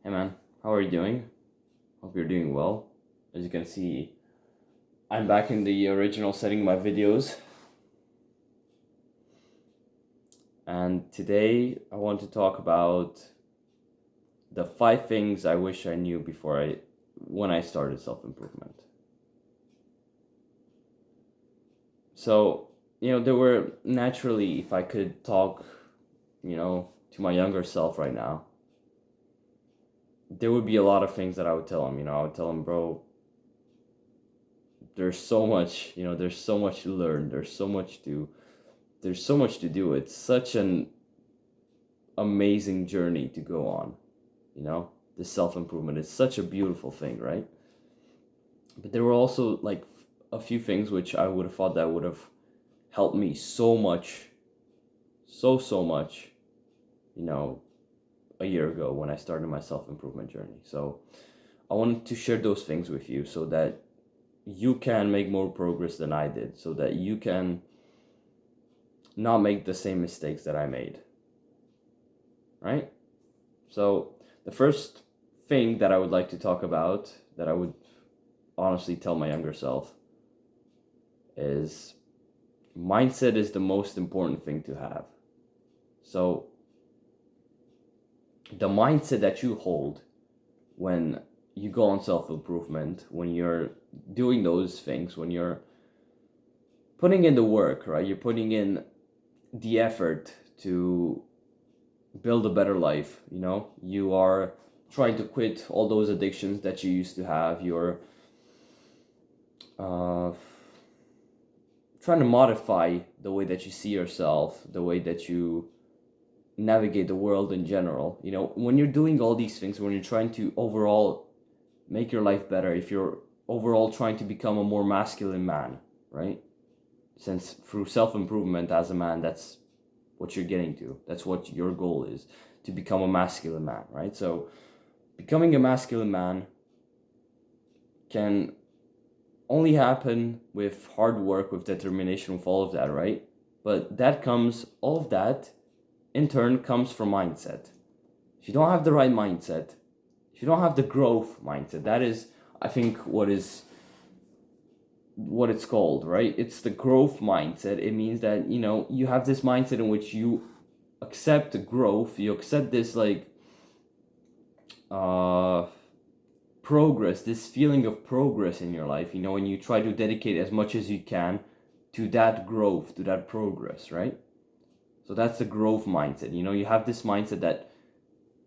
Hey man, how are you doing? Hope you're doing well. As you can see, I'm back in the original setting of my videos. And today I want to talk about the 5 things I wish I knew when I started self-improvement. So, there were naturally, if I could talk, to my younger self right now, there would be a lot of things that I would tell him. I would tell him, bro, there's so much to learn. There's so much to do. It's such an amazing journey to go on. The self-improvement is such a beautiful thing, right? But there were also like a few things which I would have thought that would have helped me so much, so much, you know, a year ago when I started my self-improvement journey. So I wanted to share those things with you so that you can make more progress than I did, so that you can not make the same mistakes that I made, right? So the first thing that I would like to talk about, that I would honestly tell my younger self, is mindset is the most important thing to have. So the mindset that you hold when you go on self-improvement, when you're doing those things, when you're putting in the work, right? You're putting in the effort to build a better life. You are trying to quit all those addictions that you used to have. You're uh, trying to modify the way that you see yourself, the way that you navigate the world in general. When you're doing all these things, when you're trying to overall make your life better, if you're overall trying to become a more masculine man, right? Since through self-improvement as a man, that's what you're getting to. That's what your goal is, to become a masculine man, right? So becoming a masculine man can only happen with hard work, with determination, with all of that, right? But all of that in turn comes from mindset. If you don't have the right mindset, if you don't have the growth mindset, that is, I think, what it's called, right? It's the growth mindset. It means that, you have this mindset in which you accept growth, you accept this uh progress, this feeling of progress in your life, and you try to dedicate as much as you can to that growth, to that progress, right? So that's the growth mindset. You have this mindset that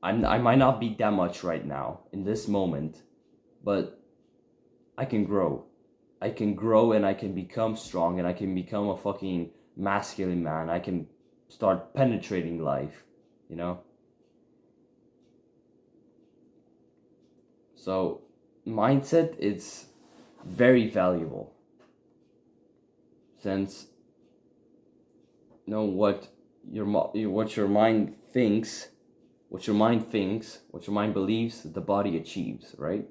I might not be that much right now in this moment, but I can grow. I can grow and I can become strong and I can become a fucking masculine man. I can start penetrating life, you know? So mindset is very valuable, since what your mind thinks, what your mind believes, the body achieves, right?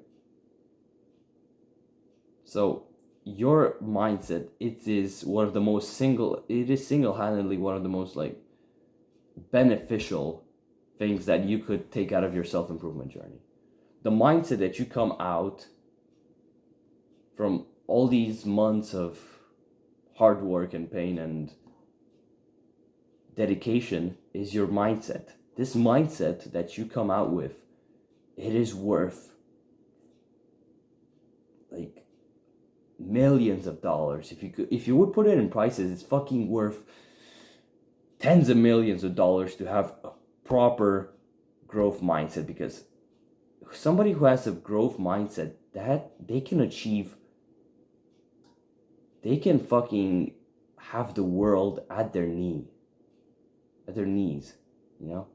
So your mindset, it is single-handedly one of the most beneficial things that you could take out of your self-improvement journey. The mindset that you come out from all these months of hard work and pain and dedication is your mindset. This mindset that you come out with, it is worth like millions of dollars. If you would put it in prices, it's fucking worth tens of millions of dollars to have a proper growth mindset, because somebody who has a growth mindset, that they can fucking have the world at their knees, you know?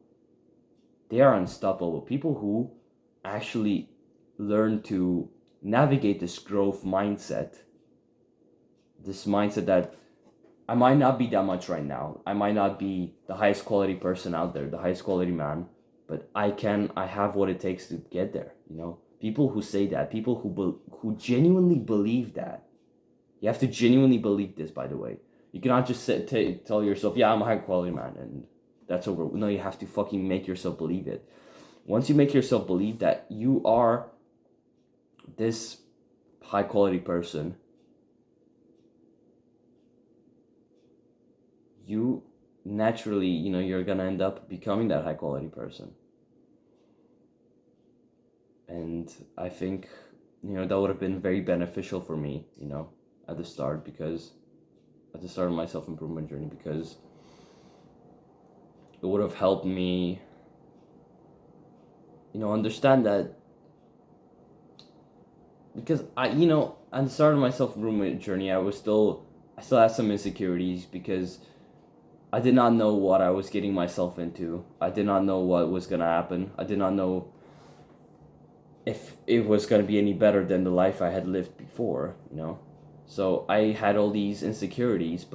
They are unstoppable. People who actually learn to navigate this growth mindset, this mindset that I might not be that much right now. I might not be the highest quality person out there, the highest quality man, but I have what it takes to get there, People who say that, people who genuinely believe that. You have to genuinely believe this, by the way. You cannot just tell yourself, yeah, I'm a high quality man, and that's over. No, you have to fucking make yourself believe it. once you make yourself believe that you are this high quality person, you naturally, you're gonna end up becoming that high quality person. And I think, that would have been very beneficial for me, at the start, because at the start of my self-improvement journey, because it would have helped me, understand that, because at the start of my self-improvement journey, I still had some insecurities, because I did not know what I was getting myself into. I did not know what was gonna happen. I did not know if it was gonna be any better than the life I had lived before, So I had all these insecurities,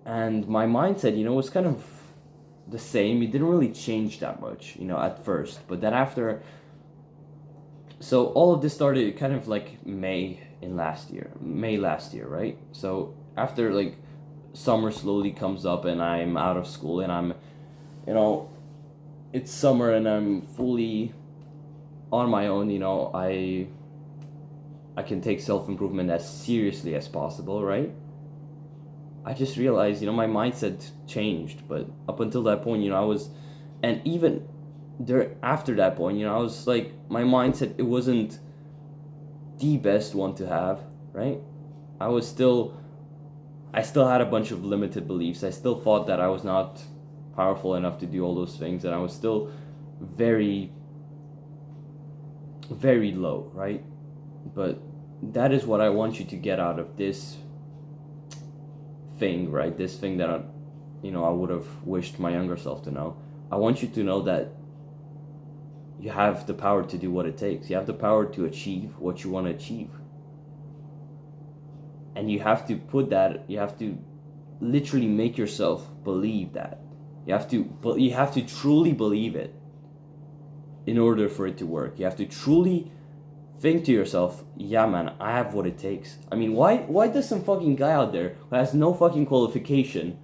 and my mindset, was kind of the same. It didn't really change that much, at first. But then after, so all of this started kind of like May last year, right? So after like summer slowly comes up and I'm out of school and I'm, it's summer and I'm fully on my own, I can take self-improvement as seriously as possible, right? I just realized, my mindset changed, but up until that point, I was, and even there after that point, I was like, my mindset, it wasn't the best one to have, right? I still had a bunch of limited beliefs. I still thought that I was not powerful enough to do all those things, and I was still very, very low, right? But that is what I want you to get out of this thing, right? This thing that I would have wished my younger self to know. I want you to know that you have the power to do what it takes. You have the power to achieve what you want to achieve. And you have to literally make yourself believe that. You have to truly believe it in order for it to work. You have to truly think to yourself, yeah man, I have what it takes. I mean, why does some fucking guy out there who has no fucking qualification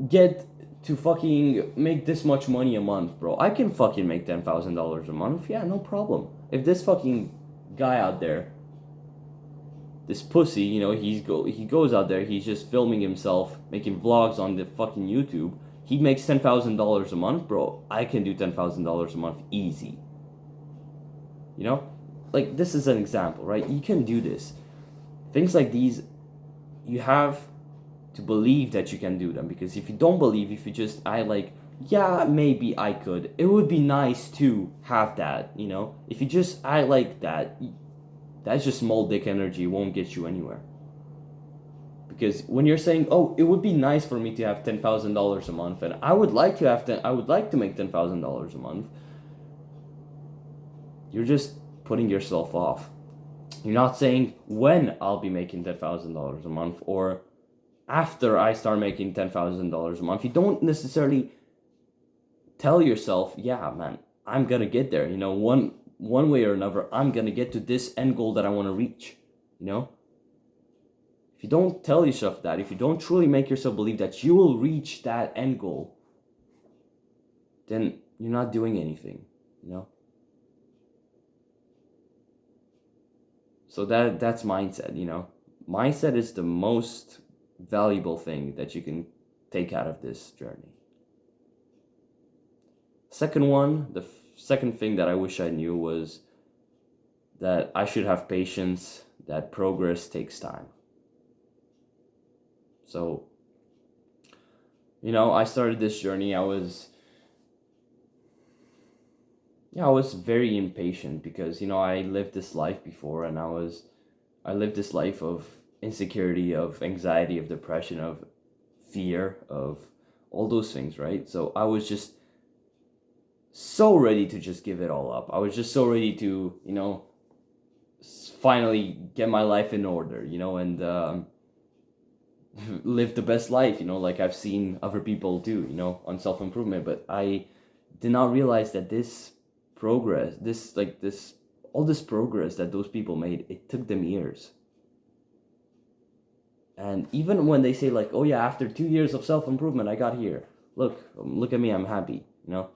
get to fucking make this much money a month, bro? I can fucking make $10,000 a month. Yeah, no problem. If this fucking guy out there, this pussy, he goes out there, he's just filming himself, making vlogs on the fucking YouTube, he makes $10,000 a month, bro. I can do $10,000 a month easy. Like, this is an example, right? You can do this. Things like these, you have to believe that you can do them, because if you don't believe, if you just, yeah, maybe I could, it would be nice to have that, if you just, like that, that's just small dick energy. It won't get you anywhere. Because when you're saying, oh, it would be nice for me to have $10,000 a month, and I would like to make $10,000 a month, you're just putting yourself off. You're not saying when I'll be making $10,000 a month, or after I start making $10,000 a month. You don't necessarily tell yourself, yeah, man, I'm gonna get there. One way or another, I'm gonna get to this end goal that I want to reach. If you don't tell yourself that, if you don't truly make yourself believe that you will reach that end goal, then you're not doing anything. So that's mindset. Mindset is the most valuable thing that you can take out of this journey. Second one, the second thing that I wish I knew was that I should have patience, that progress takes time. So, I started this journey, I was very impatient, because, I lived this life before, and I lived this life of insecurity, of anxiety, of depression, of fear, of all those things, right? So I was just so ready to just give it all up. I was just so ready to, finally get my life in order, and live the best life, like I've seen other people do, on self-improvement. But I did not realize that this progress, all this progress that those people made, it took them years. And even when they say, like, oh yeah, after 2 years of self-improvement, I got here. Look at me, I'm happy. you know?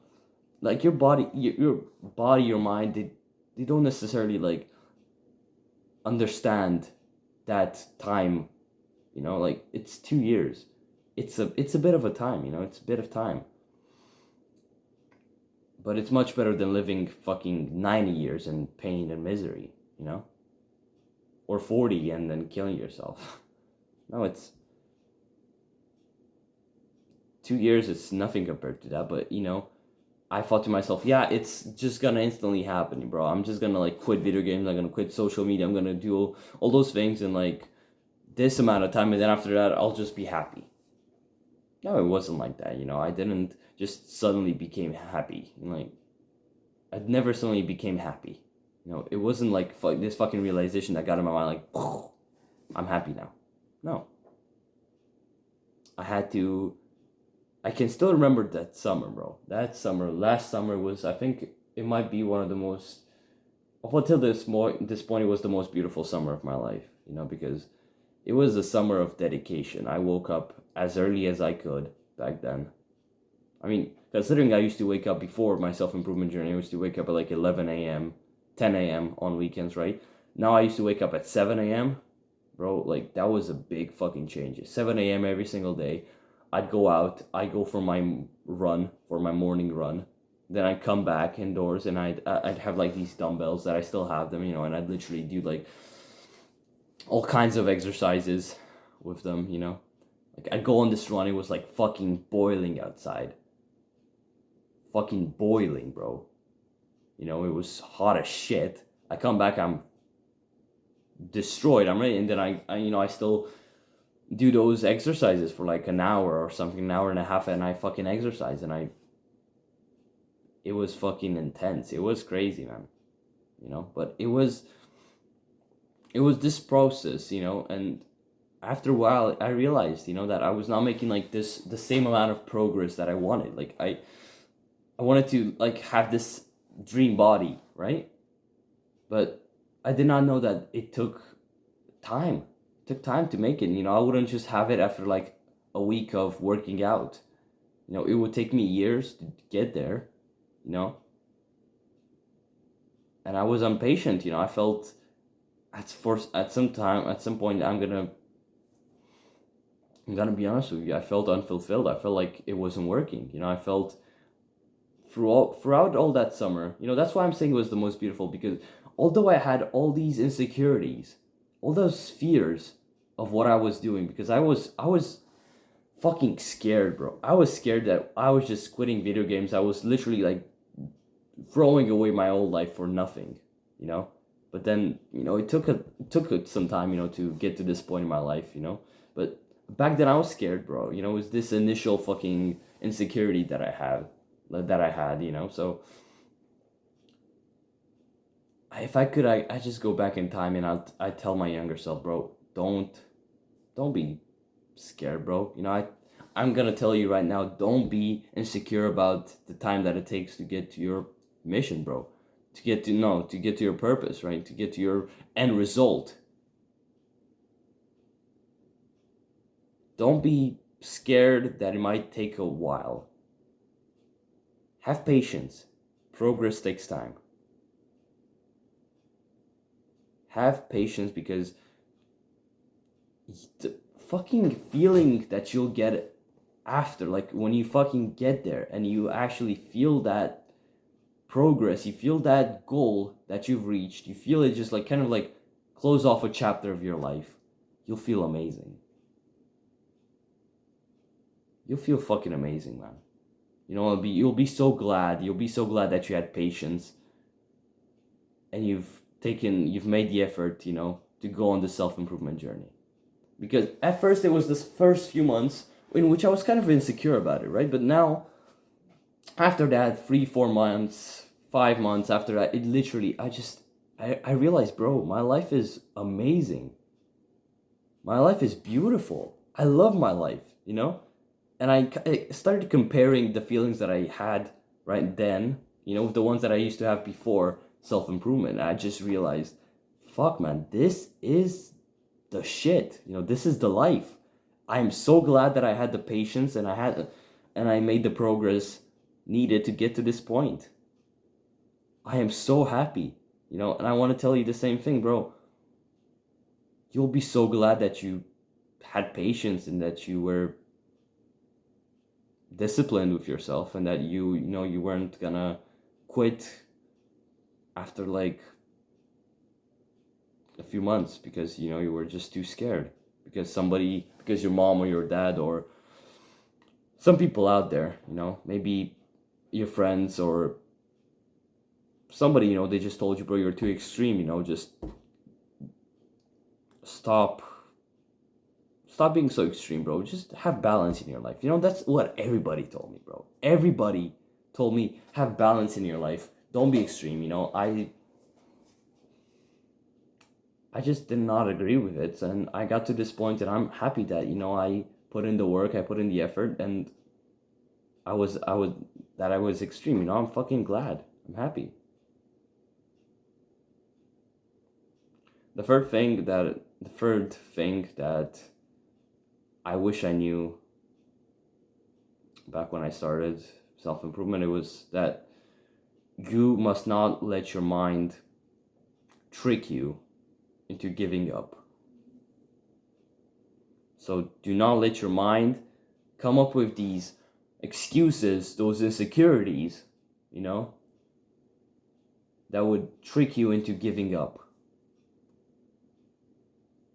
Like your body, your body, your mind, they don't necessarily like understand that time, you know? Like it's 2 years. It's a bit of a time, you know? It's a bit of time. But it's much better than living fucking 90 years in pain and misery, you know? Or 40 and then killing yourself. No, it's 2 years, it's nothing compared to that. But, you know, I thought to myself, yeah, it's just gonna instantly happen, bro. I'm just gonna like quit video games, I'm gonna quit social media, I'm gonna do all those things in like this amount of time, and then after that, I'll just be happy. No, it wasn't like that, you know? I didn't just suddenly became happy. Like, I never suddenly became happy. You know, it wasn't like this fucking realization that got in my mind, like, I'm happy now. No. I had to. I can still remember that summer, bro. That summer, last summer was, I think it might be one of the most, up until this point, it was the most beautiful summer of my life, you know, because it was a summer of dedication. I woke up as early as I could back then. I mean, considering I used to wake up before my self-improvement journey, I used to wake up at like 11 a.m., 10 a.m. on weekends, right? Now I used to wake up at 7 a.m. Bro, like that was a big fucking change. 7 a.m. every single day. I'd go out, I'd go for my run, for my morning run. Then I'd come back indoors and I'd have like these dumbbells that I still have them, you know, and I'd literally do like all kinds of exercises with them, you know. Like I'd go on this run, it was like fucking boiling outside. Fucking boiling, bro. You know, it was hot as shit. I come back, I'm destroyed. I'm ready, and then I still do those exercises for like an hour or something, an hour and a half, and I fucking exercise, and it was fucking intense. It was crazy, man. You know, but it was this process, you know, and after a while, I realized, you know, that I was not making like the same amount of progress that I wanted. Like I wanted to like have this dream body, right? But I did not know that it took time. It took time to make it. You know, I wouldn't just have it after like a week of working out. You know, it would take me years to get there, you know. And I was impatient, you know. I felt at some point I'm gonna be honest with you, I felt unfulfilled. I felt like it wasn't working. You know, I felt throughout all that summer, you know, that's why I'm saying it was the most beautiful, because although I had all these insecurities, all those fears of what I was doing, because I was fucking scared, bro. I was scared that I was just quitting video games. I was literally like throwing away my whole life for nothing, you know. But then, you know, it took some time, you know, to get to this point in my life, you know. But back then I was scared, bro. You know, it was this initial fucking insecurity that I had, you know. So if I could, I just go back in time and I tell my younger self, bro, don't be scared, bro. You know, I'm gonna tell you right now, don't be insecure about the time that it takes to get to your mission, bro. To get to your purpose, right? To get to your end result. Don't be scared that it might take a while. Have patience. Progress takes time. Have patience, because the fucking feeling that you'll get after, like when you fucking get there and you actually feel that progress, you feel that goal that you've reached, you feel it just like kind of like close off a chapter of your life, you'll feel amazing. You'll feel fucking amazing, man. You know, you'll be so glad. You'll be so glad that you had patience and you've made the effort, you know, to go on the self-improvement journey. Because at first it was this first few months in which I was kind of insecure about it, right? But now, after that, 3, 4 months, 5 months after that, it literally, I realized, bro, my life is amazing. My life is beautiful. I love my life, you know? And I started comparing the feelings that I had right then, you know, with the ones that I used to have before self-improvement. I just realized, fuck, man, this is the shit. You know, this is the life. I'm so glad that I had the patience and I made the progress needed to get to this point. I am so happy, you know, and I want to tell you the same thing, bro. You'll be so glad that you had patience and that you were disciplined with yourself and that you know you weren't gonna quit after like a few months because you know you were just too scared because your mom or your dad or some people out there, you know, maybe your friends or somebody, you know, they just told you, bro, you're too extreme, you know, just stop being so extreme, bro. Just have balance in your life. You know, that's what everybody told me, bro. Everybody told me have balance in your life. Don't be extreme, you know. I just did not agree with it, and I got to this point and I'm happy that, you know, I put in the work, I put in the effort, and I was extreme, you know. I'm fucking glad. I'm happy. The third thing that I wish I knew back when I started self-improvement, it was that you must not let your mind trick you into giving up. So do not let your mind come up with these excuses, those insecurities, you know, that would trick you into giving up.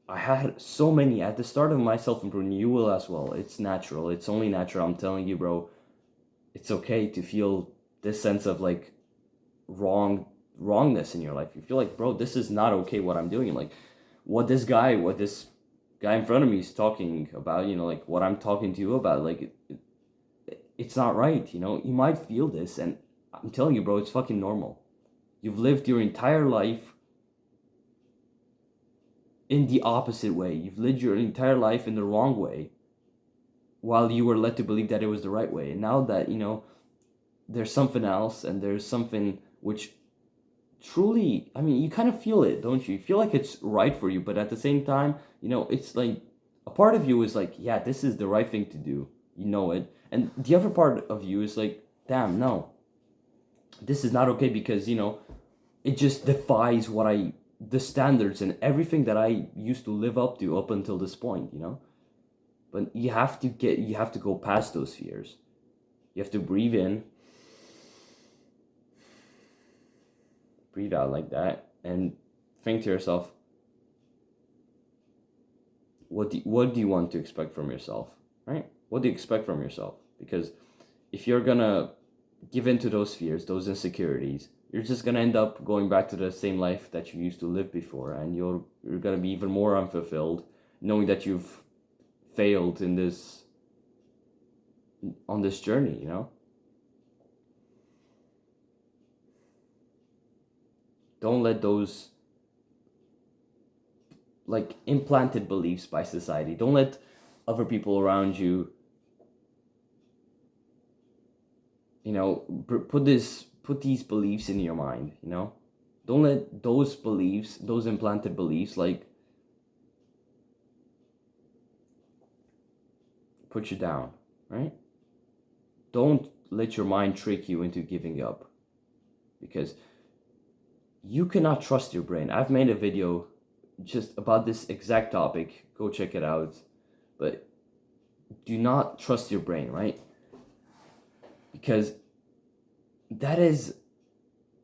I had so many at the start of my self-improvement. You will as well. It's natural. It's only natural. I'm telling you, bro. It's okay to feel this sense of like wrongness in your life. You feel like, bro, this is not okay what I'm doing. Like what this guy in front of me is talking about, you know, like what I'm talking to you about, like it's not right, you know. You might feel this, and I'm telling you, bro, it's fucking normal. You've lived your entire life in the opposite way. You've lived your entire life in the wrong way while you were led to believe that it was the right way. And now that, you know, there's something else and there's something which truly, I mean, you kind of feel it, don't you? You feel like it's right for you, but at the same time, you know, it's like a part of you is like, yeah, this is the right thing to do. You know it. And the other part of you is like, damn, no. This is not okay because, you know, it just defies the standards and everything that I used to live up to up until this point, you know? But you have to go past those fears. You have to breathe in, breathe out like that, and think to yourself, what do you want to expect from yourself, right? What do you expect from yourself? Because if you're gonna give in to those fears, those insecurities, you're just gonna end up going back to the same life that you used to live before, and you're gonna be even more unfulfilled, knowing that you've failed on this journey, you know? Don't let those like implanted beliefs by society. Don't let other people around you, you know, put these beliefs in your mind, you know? Don't let those beliefs, those implanted beliefs, like put you down, right? Don't let your mind trick you into giving up because you cannot trust your brain. I've made a video just about this exact topic. Go check it out. But do not trust your brain, right? Because that is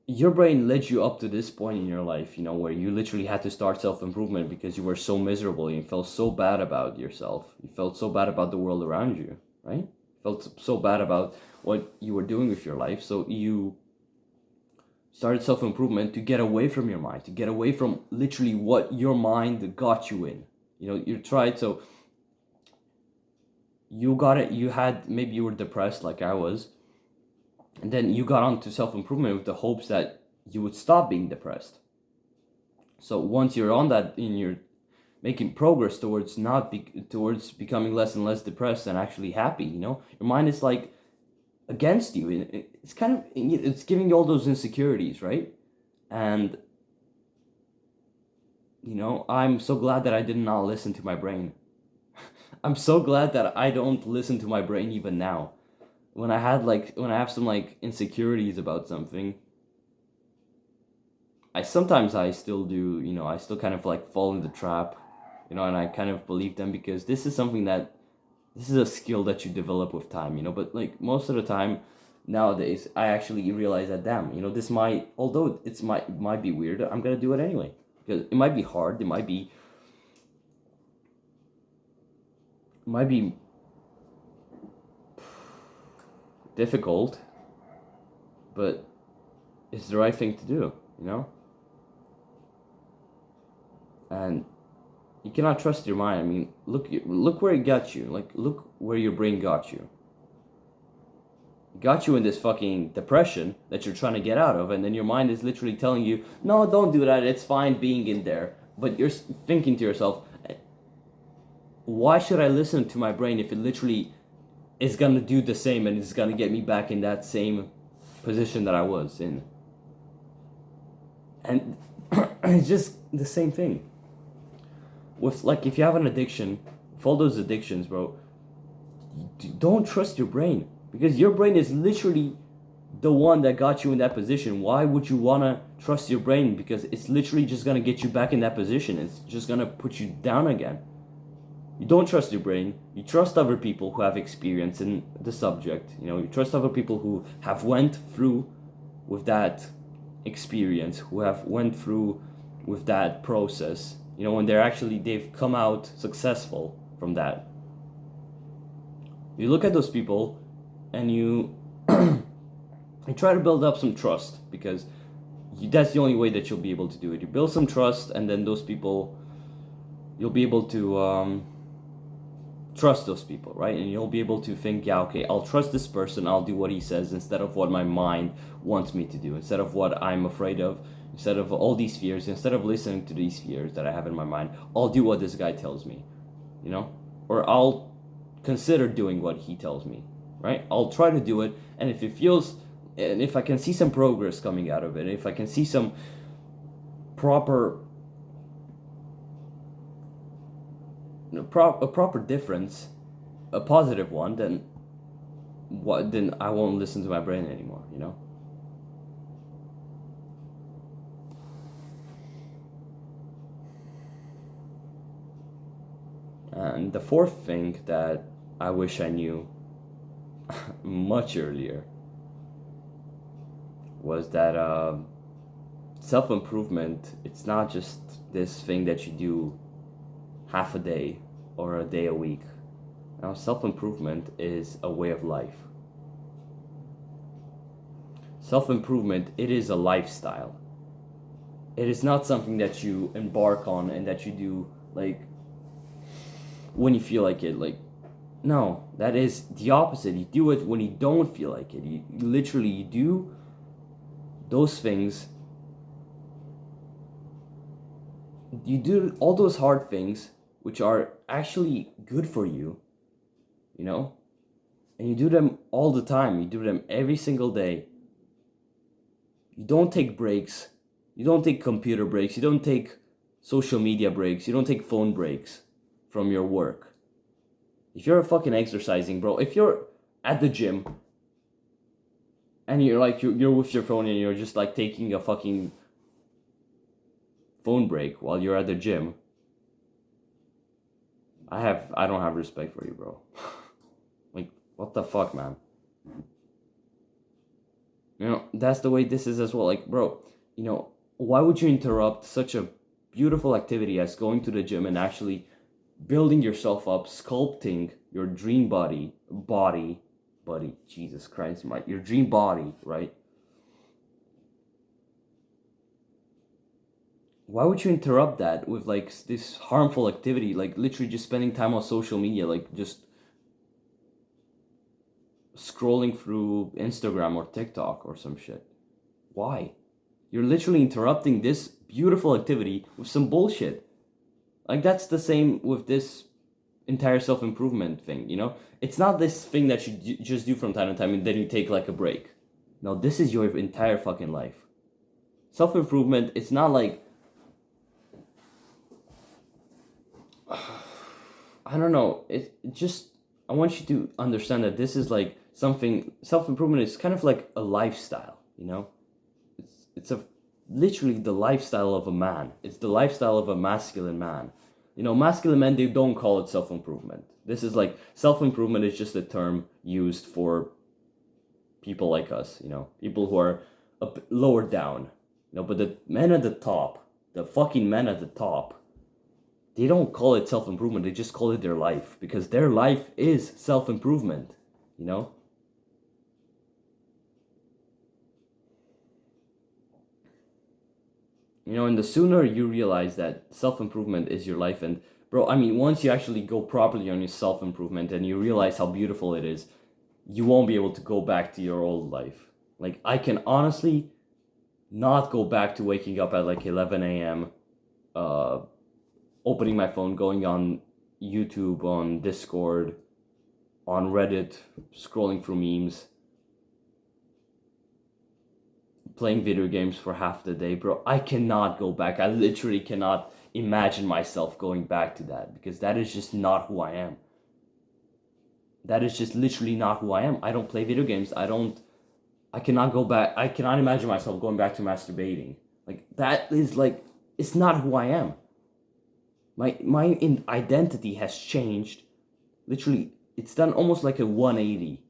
your brain led you up to this point in your life, you know, where you literally had to start self-improvement because you were so miserable and you felt so bad about yourself. You felt so bad about the world around you, right? You felt so bad about what you were doing with your life. So you started self-improvement to get away from your mind, to get away from literally what your mind got you in. You know, you tried, so you got it, maybe you were depressed like I was, and then you got onto self-improvement with the hopes that you would stop being depressed. So once you're on that and you're making progress towards becoming less and less depressed and actually happy, you know, your mind is like against you. It's kind of, it's giving you all those insecurities, right? And you know, I'm so glad that I did not listen to my brain. I'm so glad that I don't listen to my brain even now. when I have some like insecurities about something, I still do, I still kind of like fall in the trap, and I kind of believe them because this is a skill that you develop with time, but like most of the time nowadays I actually realize that, damn, this might, although it might be weird, I'm gonna do it anyway because it might be hard, it might be difficult, but it's the right thing to do, and you cannot trust your mind. I mean, look where it got you. Like, look where your brain got you. It got you in this fucking depression that you're trying to get out of, and then your mind is literally telling you, no, don't do that. It's fine being in there. But you're thinking to yourself, why should I listen to my brain if it literally is gonna do the same and it's gonna get me back in that same position that I was in? And it's just the same thing. With, like, if you have an addiction, with all those addictions, bro, don't trust your brain because your brain is literally the one that got you in that position. Why would you want to trust your brain? Because it's literally just going to get you back in that position. It's just going to put you down again. You don't trust your brain. You trust other people who have experience in the subject. You trust other people who have went through with that experience, who have went through with that process, when they've come out successful from that. You look at those people and you try to build up some trust because that's the only way that you'll be able to do it. You build some trust, and then those people, you'll be able to trust those people, right? And you'll be able to think, yeah, okay, I'll trust this person, I'll do what he says instead of what my mind wants me to do, instead of what I'm afraid of, instead of all these fears, instead of listening to these fears that I have in my mind. I'll do what this guy tells me, or I'll consider doing what he tells me, right? I'll try to do it, and if I can see some progress coming out of it, if I can see some proper a proper difference, a positive one, then I won't listen to my brain anymore, And the fourth thing that I wish I knew much earlier was that self-improvement, it's not just this thing that you do half a day or a day a week. Now, self-improvement is a way of life. Self-improvement, it is a lifestyle. It is not something that you embark on and that you do like when you feel like it. Like, no, that is the opposite. You do it when you don't feel like it. You literally do those things. You do all those hard things which are actually good for you, and you do them all the time. You do them every single day. You don't take breaks. You don't take computer breaks. You don't take social media breaks. You don't take phone breaks from your work. If you're fucking exercising, bro, if you're at the gym and you're like, you're with your phone and you're just like taking a fucking phone break while you're at the gym, I don't have respect for you, bro. Like, what the fuck, man? That's the way this is as well. Like, bro, why would you interrupt such a beautiful activity as going to the gym and actually building yourself up, sculpting your dream body, Jesus Christ, your dream body, right? Why would you interrupt that with like this harmful activity, like literally just spending time on social media, like just scrolling through Instagram or TikTok or some shit? Why? You're literally interrupting this beautiful activity with some bullshit. Like, that's the same with this entire self-improvement thing, It's not this thing that you just do from time to time and then you take like a break. No, this is your entire fucking life. Self-improvement, it's not like, I don't know, it just, I want you to understand that this is like something. Self-improvement is kind of like a lifestyle, you know. It's a literally the lifestyle of a man. It's the lifestyle of a masculine man. You know, masculine men, they don't call it self-improvement. This is like self-improvement is just a term used for people like us, you know, people who are a bit lower down, you know. But the men at the top, the fucking men at the top, they don't call it self-improvement. They just call it their life, because their life is self-improvement, you know. You know, and the sooner you realize that self-improvement is your life, and bro, I mean, once you actually go properly on your self-improvement and you realize how beautiful it is, you won't be able to go back to your old life. Like, I can honestly not go back to waking up at like 11 a.m., uh, opening my phone, going on YouTube, on Discord, on Reddit, scrolling through memes, playing video games for half the day, bro. I cannot go back. I literally cannot imagine myself going back to that, because that is just not who I am. That is just literally not who I am. I don't play video games. I cannot go back. I cannot imagine myself going back to masturbating. Like, that is like, it's not who I am. My identity has changed. Literally, it's done almost like a 180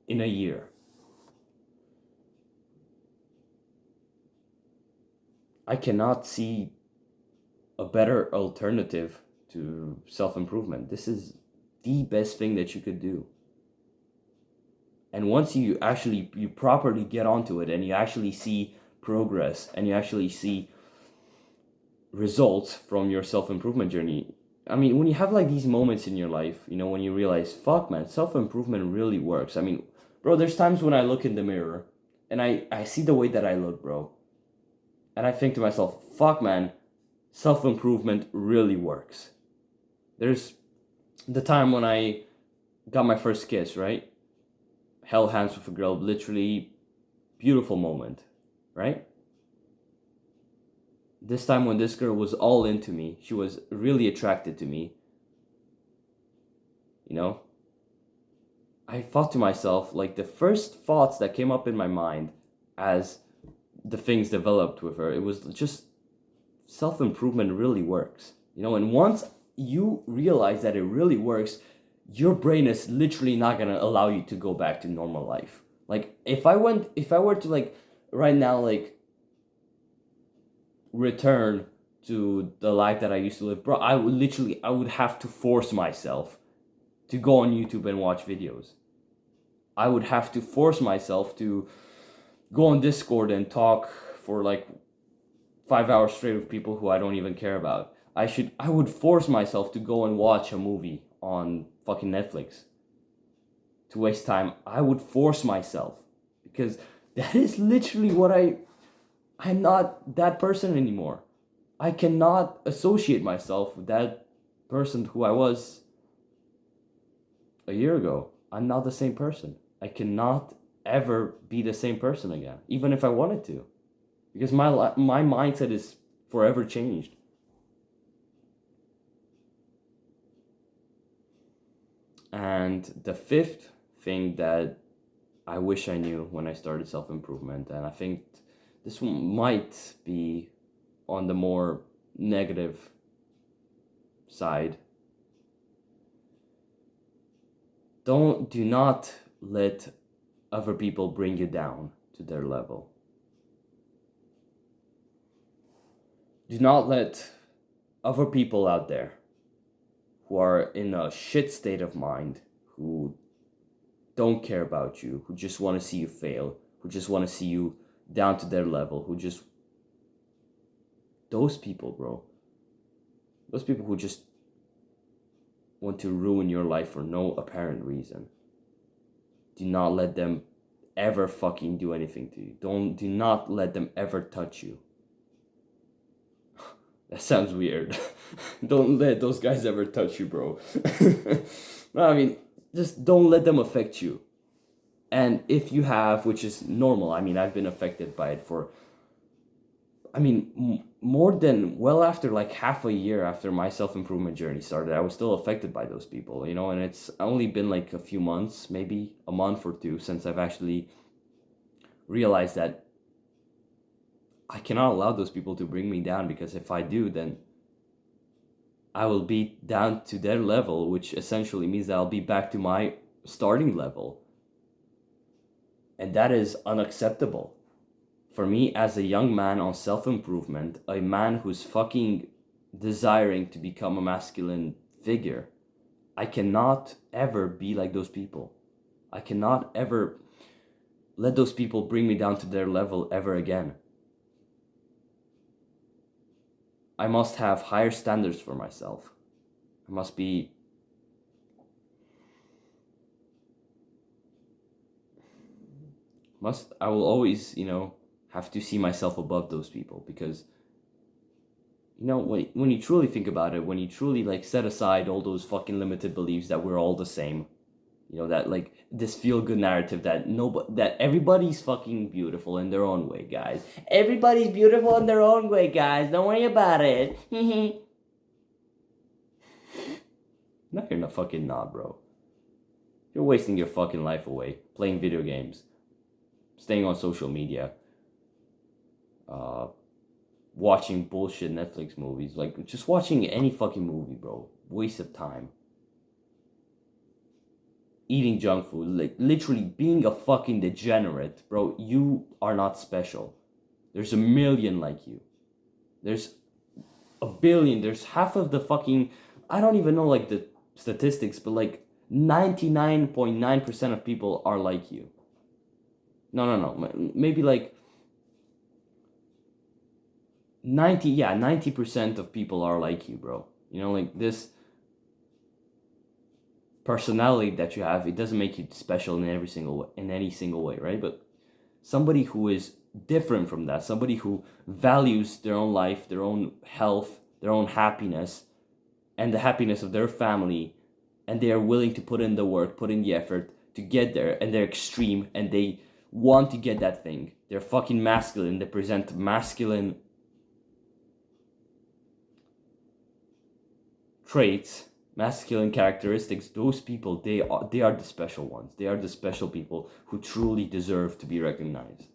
in a year. I cannot see a better alternative to self-improvement. This is the best thing that you could do. And once you properly get onto it, and you actually see progress, and you actually see results from your self-improvement journey, I mean, when you have like these moments in your life, you know, when you realize, fuck man, self-improvement really works. I mean, bro, there's times when I look in the mirror and I see the way that I look, bro, and I think to myself, fuck man, self-improvement really works. There's the time when I got my first kiss, right? Held hands with a girl, literally beautiful moment, right? This time when this girl was all into me, she was really attracted to me, you know? I thought to myself, like, the first thoughts that came up in my mind as the things developed with her, it was just self-improvement really works, you know. And once you realize that it really works, your brain is literally not gonna allow you to go back to normal life. Like, if I were to, like, right now, like, return to the life that I used to live, bro, I would have to force myself to go on YouTube and watch videos. I would have to force myself to go on Discord and talk for like 5 hours straight with people who I don't even care about. I would force myself to go and watch a movie on fucking Netflix to waste time. I would force myself, because that is literally what I'm not that person anymore. I cannot associate myself with that person who I was a year ago. I'm not the same person. I cannot ever be the same person again, even if I wanted to, because my mindset is forever changed. And the fifth thing that I wish I knew when I started self-improvement, and I think this one might be on the more negative side. Do not let other people bring you down to their level. Do not let other people out there who are in a shit state of mind, who don't care about you, who just want to see you fail, who just want to see you down to their level, those people, bro. Those people who just want to ruin your life for no apparent reason. Do not let them ever fucking do anything to you. Do not let them ever touch you. That sounds weird. Don't let those guys ever touch you, bro. No, I mean, just don't let them affect you. And if you have, which is normal, I mean, I've been affected by it for I mean, more than well after like half a year after my self improvement journey started, I was still affected by those people, you know. And it's only been like a few months, maybe a month or two, since I've actually realized that I cannot allow those people to bring me down, because if I do, then I will be down to their level, which essentially means that I'll be back to my starting level. And that is unacceptable. For me, as a young man on self improvement, a man who's fucking desiring to become a masculine figure, I cannot ever be like those people. I cannot ever let those people bring me down to their level ever again. I must have higher standards for myself. I must be I will always, have to see myself above those people, because when you truly think about it, when you truly like set aside all those fucking limited beliefs that we're all the same, that like this feel good narrative that everybody's fucking beautiful in their own way, guys. Everybody's beautiful in their own way, guys. Don't worry about it. No, you're not fucking not, bro. You're wasting your fucking life away playing video games, staying on social media, watching bullshit Netflix movies, like just watching any fucking movie, bro. Waste of time. Eating junk food, like literally being a fucking degenerate, bro. You are not special. There's a million like you. There's a billion. There's half of the fucking, I don't even know like the statistics, but like 99.9% of people are like you. No. Maybe like 90% of people are like you, bro. Like this personality that you have, it doesn't make you special in any single way, right? But somebody who is different from that, somebody who values their own life, their own health, their own happiness, and the happiness of their family, and they are willing to put in the work, put in the effort to get there, and they're extreme, and they want to get that thing. They're fucking masculine. They present masculine traits, masculine characteristics. Those people, they are the special ones. They are the special people who truly deserve to be recognized.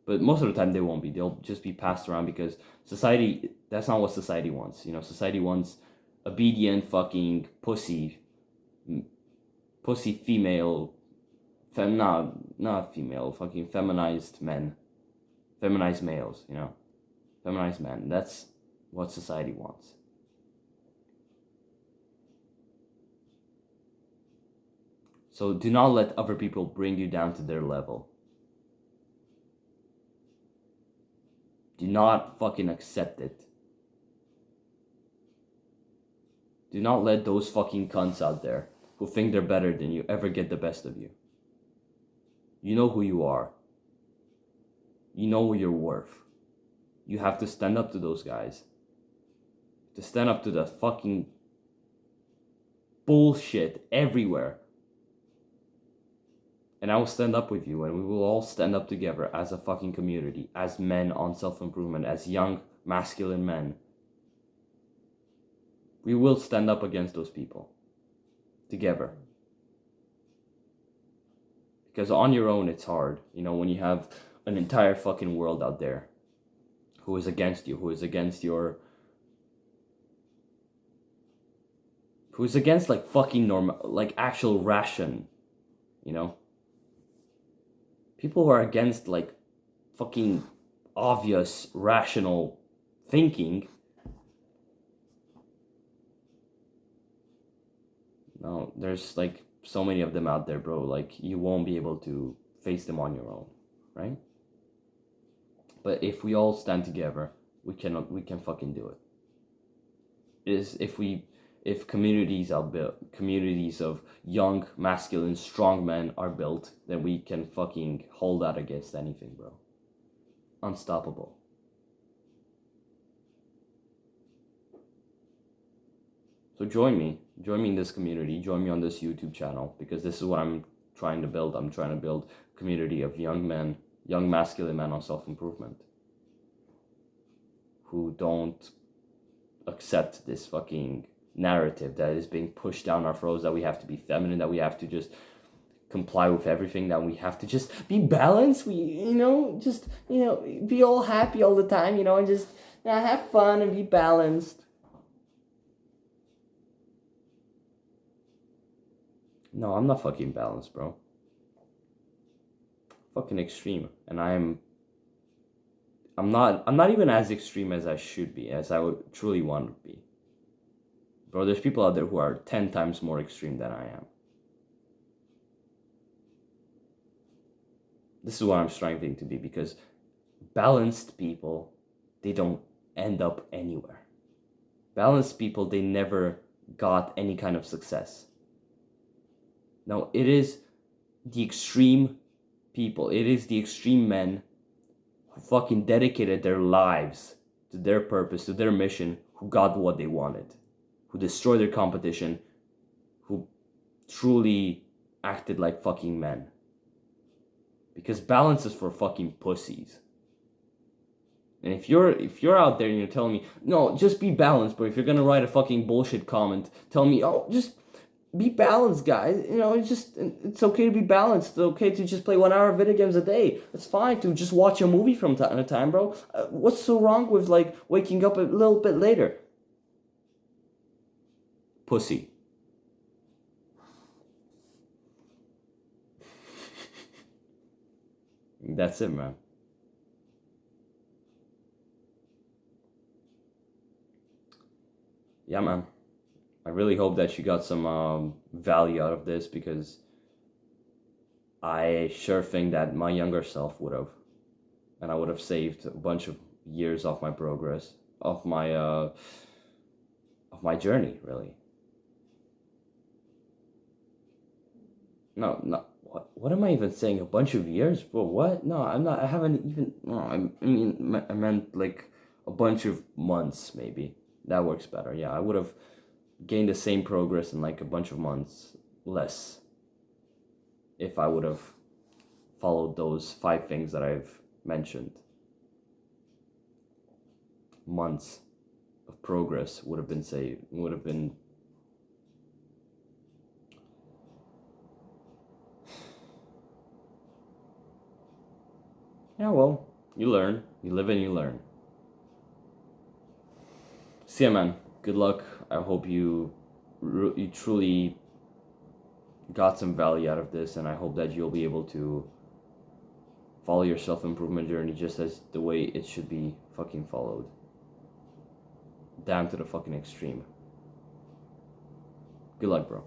But most of the time they won't be. They'll just be passed around, because society, that's not what society wants. Society wants obedient fucking pussy female, not female, fucking feminized men, feminized males, feminized men. That's what society wants. So do not let other people bring you down to their level. Do not fucking accept it. Do not let those fucking cunts out there who think they're better than you ever get the best of you. You know who you are. You know what you're worth. You have to stand up to those guys. To stand up to the fucking bullshit everywhere. And I will stand up with you, and we will all stand up together as a fucking community, as men on self-improvement, as young, masculine men. We will stand up against those people. Together. Because on your own, it's hard. When you have an entire fucking world out there who is against you, who is against like fucking normal, like actual ration, People who are against like fucking obvious rational thinking. No, there's like so many of them out there, bro. Like you won't be able to face them on your own, right? But if we all stand together, we can fucking do it. If communities are built, communities of young, masculine, strong men are built, then we can fucking hold that against anything, bro. Unstoppable. So join me in this community, join me on this YouTube channel, because this is what I'm trying to build. I'm trying to build a community of young men, young masculine men on self-improvement. who don't accept this fucking narrative that is being pushed down our throats, that we have to be feminine, that we have to just comply with everything, that we have to just be balanced, just be all happy all the time, and just have fun and be balanced. No, I'm not fucking balanced, bro. Fucking extreme. And I'm not even as extreme as I should be, as I would truly want to be. Bro, there's people out there who are 10 times more extreme than I am. This is what I'm striving to be, because balanced people, they don't end up anywhere. Balanced people, they never got any kind of success. No, it is the extreme people, it is the extreme men who fucking dedicated their lives to their purpose, to their mission, who got what they wanted, who destroyed their competition, who truly acted like fucking men. Because balance is for fucking pussies. And if you're out there and you're telling me, no, just be balanced, bro. If you're gonna write a fucking bullshit comment, tell me, oh, just be balanced, guys. It's okay to be balanced. It's okay to just play 1 hour of video games a day. It's fine to just watch a movie from time to time, bro. What's so wrong with like waking up a little bit later? Pussy. That's it, man. Yeah, man. I really hope that you got some value out of this, because I sure think that my younger self would have, and I would have saved a bunch of years off my progress, of my journey, really. No, what am I even saying? A bunch of years, bro? What? No, I'm not. I haven't even. No, I meant like a bunch of months, maybe. That works better. Yeah, I would have gained the same progress in like a bunch of months less if I would have followed those 5 things that I've mentioned. Months of progress would have been saved. Would have been. Yeah, well, you learn. You live and you learn. So yeah, man, good luck. I hope you truly got some value out of this, and I hope that you'll be able to follow your self-improvement journey just as the way it should be fucking followed. Down to the fucking extreme. Good luck, bro.